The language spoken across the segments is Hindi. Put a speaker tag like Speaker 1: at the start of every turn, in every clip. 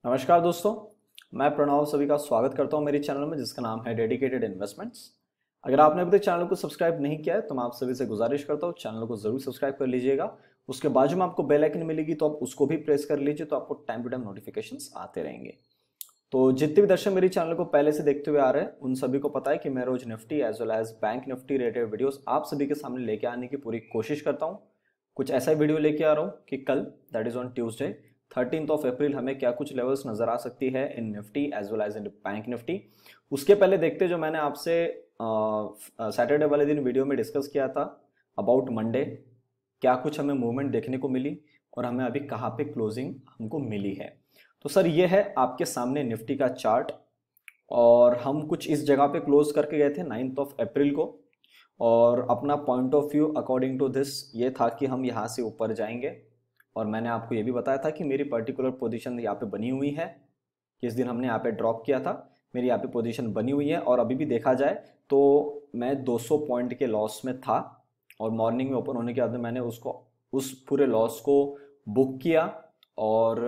Speaker 1: नमस्कार दोस्तों, मैं प्रणव सभी का स्वागत करता हूं मेरे चैनल में जिसका नाम है डेडिकेटेड इन्वेस्टमेंट्स। अगर आपने अभी तक चैनल को सब्सक्राइब नहीं किया है तो मैं आप सभी से गुजारिश करता हूं चैनल को जरूर सब्सक्राइब कर लीजिएगा। उसके बाजू में आपको बेल आइकन मिलेगी तो आप उसको भी प्रेस कर लीजिए तो आपको टाइम टू टाइम नोटिफिकेशंस आते रहेंगे। तो जितने भी दर्शक मेरी चैनल को पहले से देखते हुए आ रहे हैं उन सभी को पता है कि मैं रोज Nifty as well as bank Nifty related videos आप सभी के सामने लेके आने की पूरी कोशिश करता हूं। कुछ ऐसा वीडियो लेके आ रहा हूं कि कल that is on Tuesday 13th of April हमें क्या कुछ लेवल्स नजर आ सकती है in Nifty as well as in bank Nifty. उसके पहले देखते जो मैंने आपसे सैटरडे वाले दिन वीडियो में डिस्कस किया था अबाउट मंडे, क्या कुछ हमें मूवमेंट देखने को मिली और हमें अभी कहाँ पे क्लोजिंग हमको मिली है। तो सर ये है आपके सामने निफ्टी का चार्ट और हम कुछ इस जगह पे क्लोज करके गए थे 9th ऑफ अप्रैल को और अपना point of view according to this ये था कि हम यहाँ से ऊपर जाएंगे और मैंने आपको ये भी बताया था कि मेरी पर्टिकुलर पोजीशन यहाँ पे बनी हुई है। जिस दिन हमने यहाँ पे ड्रॉप किया था मेरी यहाँ पे पोजीशन बनी हुई है और अभी भी देखा जाए तो मैं 200 पॉइंट के लॉस में था और मॉर्निंग में ओपन होने के बाद में मैंने उस पूरे लॉस को बुक किया और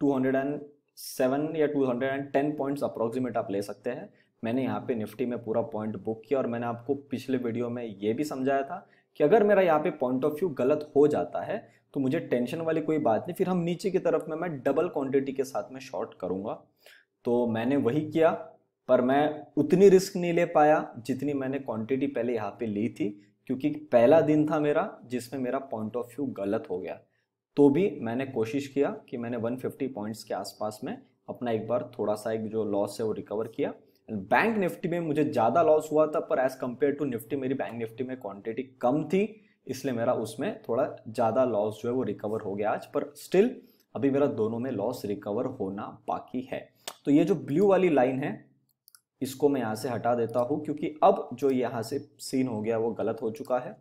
Speaker 1: 207 या 210 पॉइंट्स अप्रोक्सीमेट आप ले सकते हैं। मैंने यहाँ पे निफ्टी में पूरा पॉइंट बुक किया और मैंने आपको पिछले वीडियो में ये भी समझाया था कि अगर मेरा यहाँ पे पॉइंट ऑफ व्यू गलत हो जाता है तो मुझे टेंशन वाली कोई बात नहीं, फिर हम नीचे की तरफ में मैं डबल क्वांटिटी के साथ में शॉर्ट करूंगा। तो मैंने वही किया पर मैं उतनी रिस्क नहीं ले पाया जितनी मैंने क्वांटिटी पहले यहाँ पे ली थी, क्योंकि पहला दिन था मेरा जिसमें मेरा पॉइंट ऑफ व्यू गलत हो गया। तो भी मैंने कोशिश किया कि मैंने 150 पॉइंट्स के आसपास में अपना एक बार थोड़ा सा एक जो लॉस है वो रिकवर किया। बैंक निफ्टी में मुझे ज़्यादा लॉस हुआ था पर एज कम्पेयर टू निफ्टी मेरी बैंक निफ्टी में क्वांटिटी कम थी, इसलिए मेरा उसमें थोड़ा ज़्यादा लॉस जो है वो रिकवर हो गया आज। पर स्टिल अभी मेरा दोनों में लॉस रिकवर होना बाकी है। तो ये जो ब्लू वाली लाइन है इसको मैं यहाँ से हटा देता हूँ क्योंकि अब जो यहाँ से सीन हो गया वो गलत हो चुका है।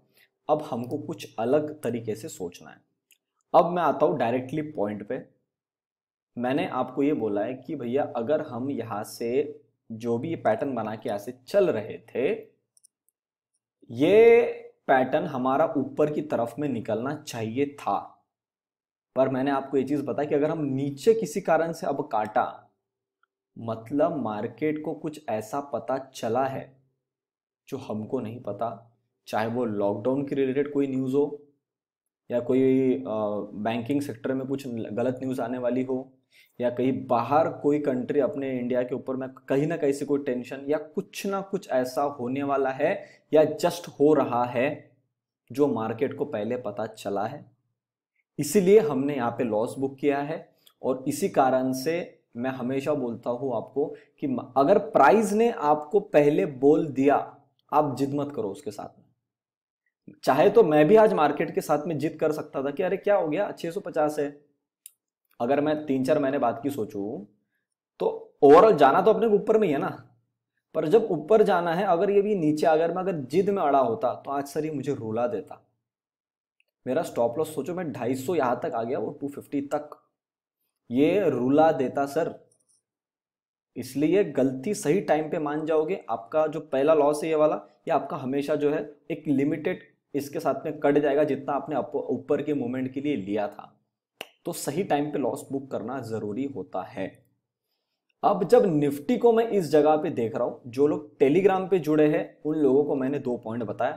Speaker 1: अब हमको कुछ अलग तरीके से सोचना है। अब मैं आता हूँ डायरेक्टली पॉइंट पे। मैंने आपको ये बोला है कि भैया अगर हम यहाँ से जो भी ये पैटर्न बना के ऐसे चल रहे थे ये पैटर्न हमारा ऊपर की तरफ में निकलना चाहिए था, पर मैंने आपको ये चीज बताया कि अगर हम नीचे किसी कारण से अब काटा मतलब मार्केट को कुछ ऐसा पता चला है जो हमको नहीं पता, चाहे वो लॉकडाउन के रिलेटेड कोई न्यूज़ हो या कोई बैंकिंग सेक्टर में कुछ गलत न्यूज़ आने वाली हो या कहीं बाहर कोई कंट्री अपने इंडिया के ऊपर में कहीं ना कहीं से कोई टेंशन या कुछ ना कुछ ऐसा होने वाला है या जस्ट हो रहा है जो मार्केट को पहले पता चला है, इसीलिए हमने यहाँ पे लॉस बुक किया है। और इसी कारण से मैं हमेशा बोलता हूँ आपको कि अगर प्राइस ने आपको पहले बोल दिया आप जिद मत करो उसके साथ में। चाहे तो मैं भी आज मार्केट के साथ में जिद कर सकता था कि अरे क्या हो गया 650 है। अगर मैं 3-4 महीने बाद की सोचूं तो ओवरऑल जाना तो अपने ऊपर में ही है ना, पर जब ऊपर जाना है अगर ये भी नीचे अगर मैं अगर जिद में अड़ा होता तो आज सर ये मुझे रुला देता। मेरा स्टॉप लॉस सोचो मैं 250 यहां तक आ गया वो 250 तक, ये रुला देता सर। इसलिए गलती सही टाइम पे मान जाओगे, आपका जो पहला लॉस है ये वाला ये आपका हमेशा जो है एक लिमिटेड इसके साथ में कट जाएगा जितना आपने ऊपर के मूवमेंट के लिए लिया था। तो सही टाइम पे लॉस बुक करना जरूरी होता है। अब जब निफ्टी को मैं इस जगह पे देख रहा हूं, जो लोग टेलीग्राम पे जुड़े हैं उन लोगों को मैंने 2 पॉइंट बताया,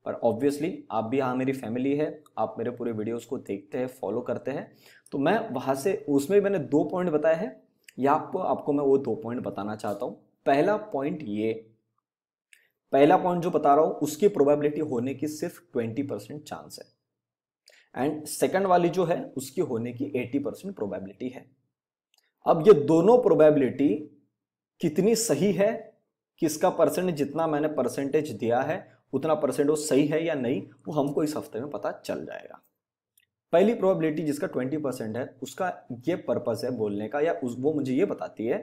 Speaker 1: पर ऑब्वियसली आप भी यहाँ मेरी फैमिली है, आप मेरे पूरे वीडियोस को देखते हैं फॉलो करते हैं, तो मैं वहां से उसमें मैंने 2 पॉइंट बताए हैं या आपको मैं वो 2 पॉइंट बताना चाहता हूं। पहला पॉइंट जो बता रहा हूं उसकी प्रोबेबिलिटी होने की सिर्फ 20% चांस है एंड सेकंड वाली जो है उसकी होने की 80% प्रोबेबिलिटी है। अब ये दोनों प्रोबेबिलिटी कितनी सही है, किसका परसेंट जितना मैंने परसेंटेज दिया है उतना परसेंट वो सही है या नहीं, वो हमको इस हफ्ते में पता चल जाएगा। पहली प्रोबेबिलिटी जिसका 20% है उसका ये पर्पस है बोलने का या वो मुझे ये बताती है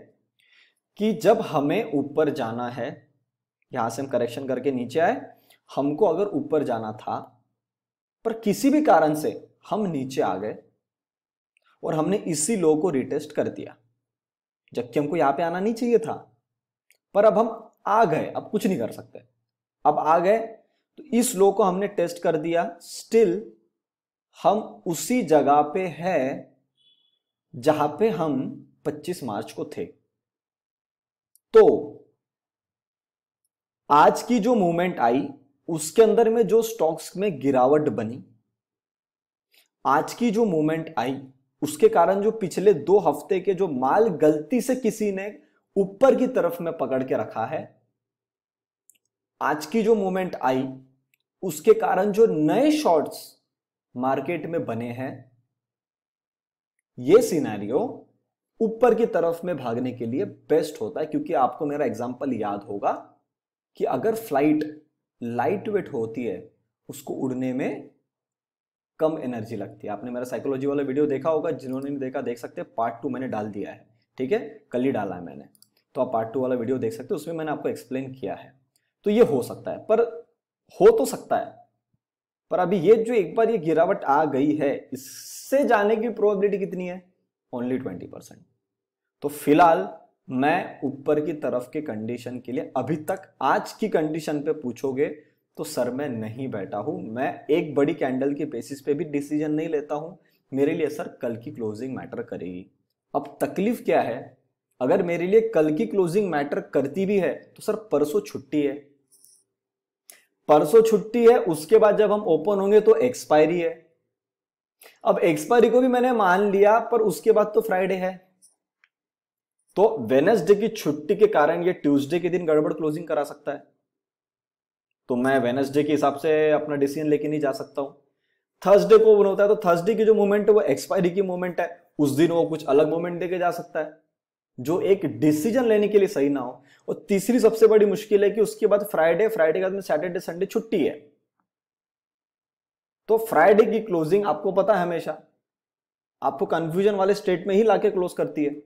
Speaker 1: कि जब हमें ऊपर जाना है, यहां से हम करेक्शन करके नीचे आए, हमको अगर ऊपर जाना था पर किसी भी कारण से हम नीचे आ गए और हमने इसी लो को रिटेस्ट कर दिया, जबकि हमको यहां पे आना नहीं चाहिए था, पर अब हम आ गए, अब कुछ नहीं कर सकते, अब आ गए तो इस लो को हमने टेस्ट कर दिया, स्टिल हम उसी जगह पे है जहां पे हम 25 मार्च को थे। तो आज की जो मूवमेंट आई उसके अंदर में जो स्टॉक्स में गिरावट बनी, आज की जो मूवमेंट आई उसके कारण जो पिछले 2 हफ्ते के जो माल गलती से किसी ने ऊपर की तरफ में पकड़ के रखा है, आज की जो मूवमेंट आई उसके कारण जो नए शॉर्ट्स मार्केट में बने हैं, ये सिनेरियो ऊपर की तरफ में भागने के लिए बेस्ट होता है। क्योंकि आपको मेरा एग्जांपल याद होगा कि अगर फ्लाइट लाइट वेट होती है उसको उड़ने में कम एनर्जी लगती है। आपने मेरा साइकोलॉजी वाला वीडियो देखा होगा, जिन्होंने नहीं देखा देख सकते हैं, पार्ट 2 मैंने डाल दिया है, ठीक है, कल ही डाला है मैंने, तो आप पार्ट 2 वाला वीडियो देख सकते हो, उसमें मैंने आपको एक्सप्लेन किया है। तो ये हो सकता है, पर हो तो सकता है, पर अभी ये जो एक बार ये गिरावट आ गई है इससे जाने की प्रोबेबिलिटी कितनी है? ओनली 20%। तो फिलहाल मैं ऊपर की तरफ के कंडीशन के लिए अभी तक आज की कंडीशन पे पूछोगे तो सर मैं नहीं बैठा हूं। मैं एक बड़ी कैंडल के बेसिस पे भी डिसीजन नहीं लेता हूं। मेरे लिए सर कल की क्लोजिंग मैटर करेगी। अब तकलीफ क्या है, अगर मेरे लिए कल की क्लोजिंग मैटर करती भी है तो सर परसों छुट्टी है, परसों छुट्टी है, उसके बाद जब हम ओपन होंगे तो एक्सपायरी है। अब एक्सपायरी को भी मैंने मान लिया, पर उसके बाद तो फ्राइडे है, तो वेडनेसडे की छुट्टी के कारण ये ट्यूसडे के दिन गड़बड़ क्लोजिंग करा सकता है। तो मैं वेडनेसडे के हिसाब से अपना डिसीजन लेके नहीं जा सकता हूं। थर्सडे को होता है तो थर्सडे की जो मूवमेंट है वो एक्सपायरी की मूवमेंट है, उस दिन वो कुछ अलग मूवमेंट देके जा सकता है जो एक डिसीजन लेने के लिए सही ना हो। और तीसरी सबसे बड़ी मुश्किल है कि उसके बाद फ्राइडे के बाद में सैटरडे संडे छुट्टी है, तो फ्राइडे की क्लोजिंग आपको पता है हमेशा आपको कंफ्यूजन वाले स्टेट में ही लाके क्लोज करती है।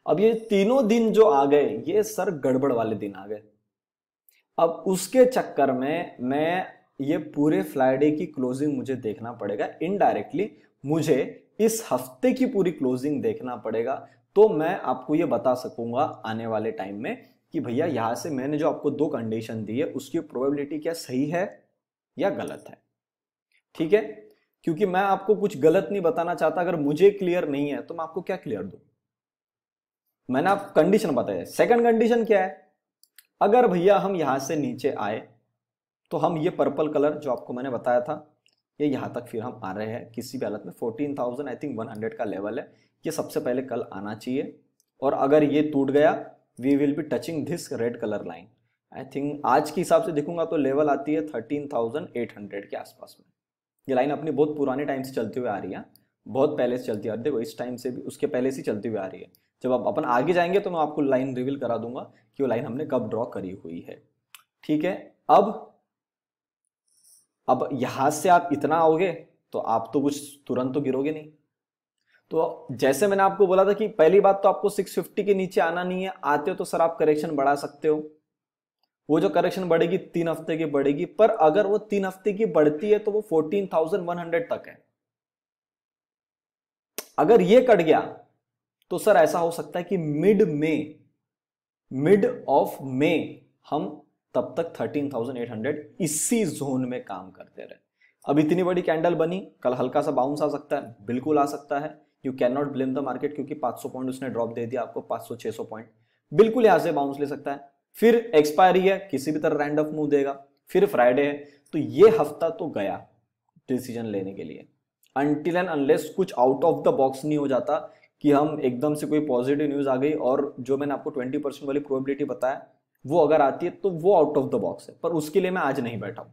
Speaker 1: अब ये तीनों दिन जो आ गए ये सर गड़बड़ वाले दिन आ गए। अब उसके चक्कर में मैं ये पूरे फ्राइडे की क्लोजिंग मुझे देखना पड़ेगा, इनडायरेक्टली मुझे इस हफ्ते की पूरी क्लोजिंग देखना पड़ेगा, तो मैं आपको ये बता सकूंगा आने वाले टाइम में कि भैया यहां से मैंने जो आपको 2 कंडीशन दी है उसकी प्रोबेबिलिटी क्या सही है या गलत है, ठीक है। क्योंकि मैं आपको कुछ गलत नहीं बताना चाहता। अगर मुझे क्लियर नहीं है तो मैं आपको क्या क्लियर दूं? मैंने आप कंडीशन बताया। सेकंड कंडीशन क्या है, अगर भैया हम यहां से नीचे आए तो हम ये पर्पल कलर जो आपको मैंने बताया था ये यहां तक फिर हम आ रहे हैं किसी भी हालत में 14,000 आई थिंक 100 का लेवल है, ये सबसे पहले कल आना चाहिए। और अगर ये टूट गया we will be touching this red colour line. I think आज के हिसाब से देखूंगा तो लेवल आती है 13,800 के आसपास में। ये लाइन अपनी बहुत पुराने टाइम से चलती हुई आ रही है, बहुत पहले से चलती आ रही है। देखो इस टाइम से भी उसके पहले से चलती हुई आ रही है। जब आप अपन आगे जाएंगे तो मैं आपको लाइन रिवील करा दूंगा कि वो लाइन हमने कब ड्रॉ करी हुई है, ठीक है। अब यहां से आप इतना आओगे तो आप तो कुछ तुरंत तो गिरोगे नहीं। तो जैसे मैंने आपको बोला था कि पहली बात तो आपको 650 के नीचे आना नहीं है, आते हो तो सर आप करेक्शन बढ़ा सकते हो। वो जो करेक्शन बढ़ेगी 3 हफ्ते की बढ़ेगी, पर अगर वो 3 हफ्ते की बढ़ती है तो वो 14,100 तक है। अगर ये कट गया तो सर ऐसा हो सकता है कि मिड ऑफ मे हम तब तक 13,800 इसी जोन में काम करते रहे। अब इतनी बड़ी कैंडल बनी, कल हल्का सा बाउंस आ सकता है, बिल्कुल आ सकता है। You can not blame the market, क्योंकि 500 पॉइंट उसने ड्रॉप दे दिया आपको, 500-600 पॉइंट, बिल्कुल यहां से बाउंस ले सकता है। फिर एक्सपायरी है, किसी भी तरह रैंडम मूव देगा, फिर फ्राइडे है, तो ये हफ्ता तो गया डिसीजन लेने के लिए। अनटिल एंड अनलेस कुछ आउट ऑफ द बॉक्स नहीं हो जाता कि हम एकदम से कोई पॉजिटिव न्यूज आ गई और जो मैंने आपको 20% वाली प्रोबेबिलिटी बताया वो अगर आती है तो वो आउट ऑफ द बॉक्स है। पर उसके लिए मैं आज नहीं बैठा हूं।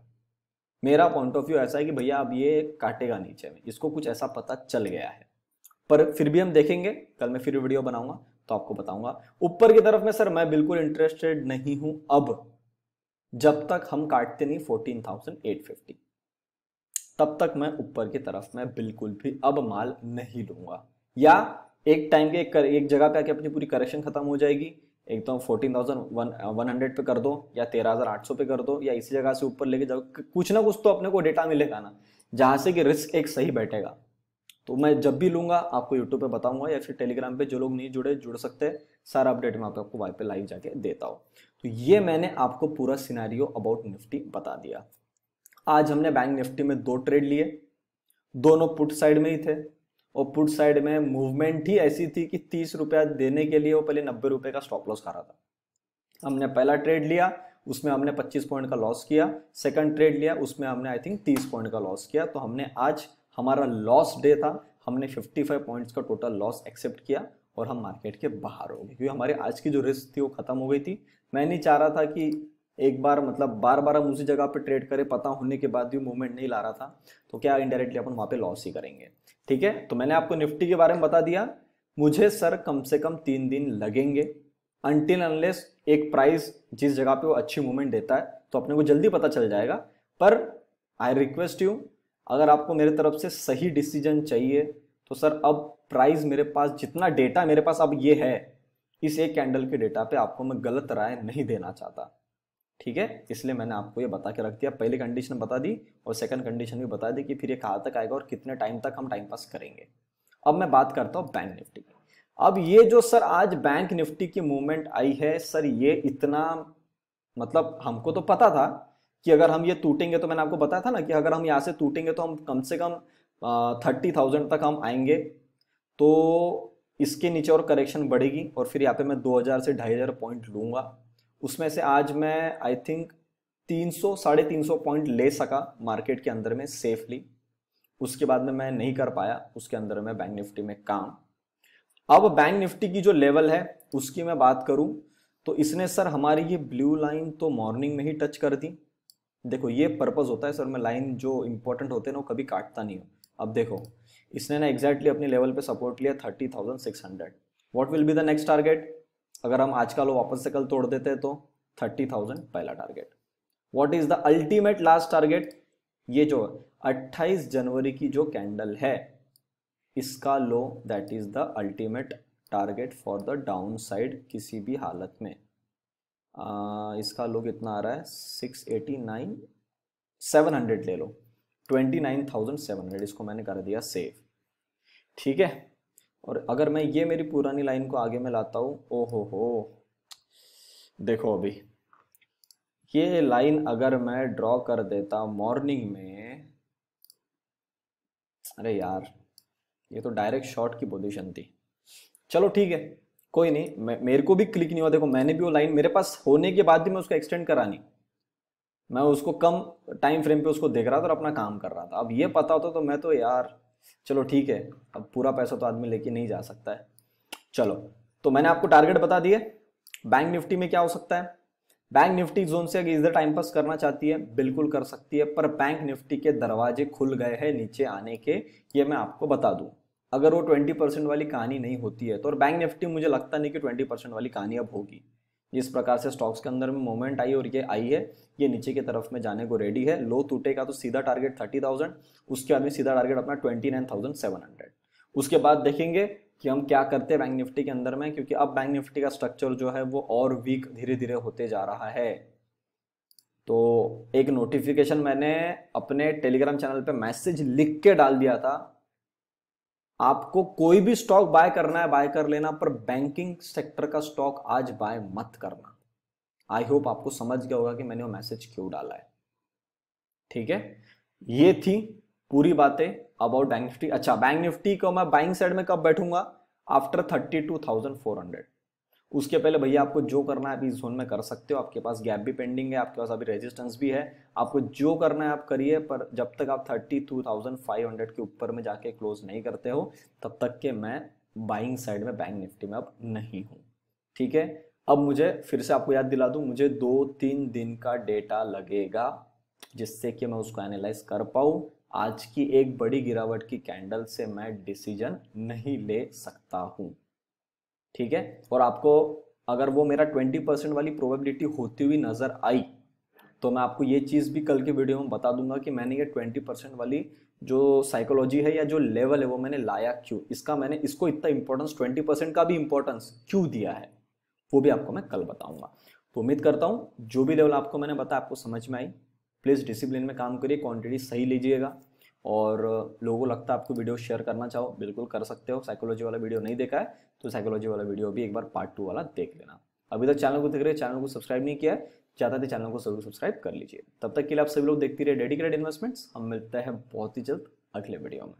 Speaker 1: मेरा पॉइंट ऑफ व्यू ऐसा है कि भैया अब ये काटेगा नीचे में, इसको कुछ ऐसा पता चल गया है। पर फिर भी हम देखेंगे, कल मैं फिर वीडियो बनाऊंगा तो आपको बताऊंगा। ऊपर की तरफ में सर मैं बिल्कुल इंटरेस्टेड नहीं हूं अब, जब तक हम काटते नहीं 14,850 तब तक मैं ऊपर की तरफ में बिल्कुल भी अब माल नहीं लूंगा। या एक टाइम के एक जगह पे आके अपनी पूरी करेक्शन खत्म हो जाएगी, एक तो 14,100 पे कर दो या 13,800 पे कर दो या इसी जगह से ऊपर लेके जाओ, कुछ ना कुछ तो अपने को डेटा मिलेगा ना जहां से कि रिस्क एक सही बैठेगा। तो मैं जब भी लूंगा आपको यूट्यूब पे बताऊंगा या फिर टेलीग्राम पे, जो लोग नहीं जुड़े जुड़ सकते हैं, सारा अपडेट मैं आपको वहां पे लाइव जाके देता हूँ। तो ये मैंने आपको पूरा सिनेरियो अबाउट निफ्टी बता दिया। आज हमने बैंक निफ्टी में 2 ट्रेड लिए, दोनों पुट साइड में ही थे और पुट साइड में मूवमेंट ही ऐसी थी कि 30 रुपया देने के लिए वो पहले 90 रुपये का स्टॉप लॉस खा रहा था। हमने पहला ट्रेड लिया, उसमें हमने 25 पॉइंट का लॉस किया। सेकंड ट्रेड लिया, उसमें हमने आई थिंक 30 पॉइंट का लॉस किया। तो हमने आज, हमारा लॉस डे था, हमने 55 पॉइंट्स का टोटल लॉस एक्सेप्ट किया और हम मार्केट के बाहर हो गए, क्योंकि हमारे आज की जो रिस्क थी वो खत्म हो गई थी। मैं नहीं चाह रहा था कि एक बार मतलब बार बार हम उसी जगह पे ट्रेड करें, पता होने के बाद भी मूवमेंट नहीं ला रहा था, तो क्या इनडायरेक्टली अपन वहाँ पे लॉस ही करेंगे। ठीक है, तो मैंने आपको निफ्टी के बारे में बता दिया। मुझे सर कम से कम 3 दिन लगेंगे, अनटिल अनलेस एक प्राइस जिस जगह पे वो अच्छी मूवमेंट देता है तो अपने को जल्दी पता चल जाएगा। पर आई रिक्वेस्ट यू, अगर आपको मेरे तरफ से सही डिसीजन चाहिए तो सर अब प्राइस मेरे पास, जितना डेटा मेरे पास अब ये है, इस एक कैंडल के डेटा पे आपको मैं गलत राय नहीं देना चाहता। ठीक है, इसलिए मैंने आपको ये बता के रख दिया। पहली कंडीशन बता दी और सेकंड कंडीशन भी बता दी कि फिर ये कहाँ तक आएगा और कितने टाइम तक हम टाइम पास करेंगे। अब मैं बात करता हूँ बैंक निफ्टी की। अब ये जो सर आज बैंक निफ्टी की मूवमेंट आई है सर, ये इतना, मतलब हमको तो पता था कि अगर हम ये टूटेंगे, तो मैंने आपको बताया था ना कि अगर हम यहाँ से टूटेंगे तो हम कम से कम 30,000 तक हम आएंगे, तो इसके नीचे और करेक्शन बढ़ेगी और फिर यहाँ पे मैं 2000 से 2500 पॉइंट लूंगा। उसमें से आज मैं आई थिंक 300 350 पॉइंट ले सका मार्केट के अंदर में सेफली। उसके बाद में मैं नहीं कर पाया उसके अंदर में बैंक निफ्टी में काम। अब बैंक निफ्टी की जो लेवल है उसकी मैं बात करूं तो इसने सर हमारी ये ब्लू लाइन तो मॉर्निंग में ही टच कर दी। देखो ये पर्पस होता है सर, मैं लाइन जो इंपॉर्टेंट होते हैं ना वो कभी काटता नहीं हूँ। अब देखो इसने ना एग्जैक्टली अपनी लेवल पे सपोर्ट लिया 30,600। What will be the next target? अगर हम आज का लो वापस से कल तोड़ देते हैं तो 30,000 पहला target. What is the ultimate last target? ये जो 28 जनवरी की जो कैंडल है इसका low, that is the ultimate target for the down side किसी भी हालत में। इसका लो कितना आ रहा है? 689, 700 ले लो, 29,700, इसको मैंने कर दिया सेव। ठीक है, और अगर मैं ये मेरी पुरानी लाइन को आगे में लाता हूँ, हो देखो अभी ये लाइन अगर मैं ड्रॉ कर देता मॉर्निंग में, अरे यार ये तो डायरेक्ट शॉर्ट की पोजीशन थी। चलो ठीक है, कोई नहीं, मेरे को भी क्लिक नहीं हुआ। देखो मैंने भी वो लाइन मेरे पास होने के बाद भी मैं उसको एक्सटेंड करा नहीं, मैं उसको कम टाइम फ्रेम पे उसको देख रहा था और अपना काम कर रहा था। अब ये पता होता तो मैं तो यार, चलो ठीक है, अब पूरा पैसा तो आदमी लेके नहीं जा सकता है। चलो, तो मैंने आपको टारगेट बता दिए। बैंक निफ्टी में क्या हो सकता है? बैंक निफ्टी जोन से अगर इधर टाइम पास करना चाहती है बिल्कुल कर सकती है, पर बैंक निफ्टी के दरवाजे खुल गए हैं नीचे आने के, ये मैं आपको बता दूं। अगर वो 20% वाली कहानी नहीं होती है तो, और बैंक निफ्टी मुझे लगता नहीं कि 20% वाली कहानी अब होगी। जिस प्रकार से स्टॉक्स के अंदर में मूवमेंट आई और ये आई है, ये नीचे की तरफ में जाने को रेडी है। लो टूटेगा तो सीधा टारगेट 30,000, उसके बाद में सीधा टारगेट अपना 29,700। उसके बाद देखेंगे कि हम क्या करते हैं बैंक निफ्टी के अंदर में, क्योंकि अब बैंक निफ्टी का स्ट्रक्चर जो है वो और वीक धीरे धीरे होते जा रहा है। तो एक नोटिफिकेशन मैंने अपने टेलीग्राम चैनल पे मैसेज लिख के डाल दिया था, आपको कोई भी स्टॉक बाय करना है बाय कर लेना, पर बैंकिंग सेक्टर का स्टॉक आज बाय मत करना। आई होप आपको समझ गया होगा कि मैंने वो मैसेज क्यों डाला है। ठीक है, ये थी पूरी बातें अबाउट बैंक निफ्टी। अच्छा, बैंक निफ्टी को मैं बाइंग साइड में कब बैठूंगा? आफ्टर 32,400। उसके पहले भैया आपको जो करना है अभी इस जोन में कर सकते हो। आपके पास गैप भी पेंडिंग है, आपके पास अभी रेजिस्टेंस भी है, आपको जो करना है आप करिए, पर जब तक आप 32,500 के ऊपर में जाके क्लोज नहीं करते हो तब तक के मैं बाइंग साइड में बैंक निफ्टी में अब नहीं हूँ। ठीक है, अब मुझे फिर से आपको याद दिला दूं, मुझे 2-3 दिन का डेटा लगेगा जिससे कि मैं उसको एनालाइज कर पाऊँ। आज की एक बड़ी गिरावट की कैंडल से मैं डिसीजन नहीं ले सकता हूं। ठीक है, और आपको अगर वो मेरा 20% वाली प्रोबेबिलिटी होती हुई नजर आई तो मैं आपको ये चीज भी कल के वीडियो में बता दूंगा कि मैंने ये 20% वाली जो साइकोलॉजी है या जो लेवल है वो मैंने लाया क्यों, इसका मैंने इसको इतना इंपॉर्टेंस, 20% का भी इंपॉर्टेंस क्यों दिया है, वो भी आपको मैं कल बताऊंगा। तो उम्मीद करता हूं जो भी लेवल आपको मैंने बताया आपको समझ में आई। प्लीज़ डिसिप्लिन में काम करिए, क्वांटिटी सही लीजिएगा, और लोगों को लगता है आपको वीडियो शेयर करना चाहो बिल्कुल कर सकते हो। साइकोलॉजी वाला वीडियो नहीं देखा है तो साइकोलॉजी वाला वीडियो भी एक बार पार्ट 2 वाला देख लेना। अभी तक चैनल को देख रहे हैं, चैनल को सब्सक्राइब नहीं किया है, चाहते थे चैनल को जरूर सब्सक्राइब कर लीजिए। तब तक के लिए आप सभी लोग देखते रहिए डेडिकेटेड इन्वेस्टमेंट्स। हम मिलते हैं बहुत ही जल्द अगले वीडियो में।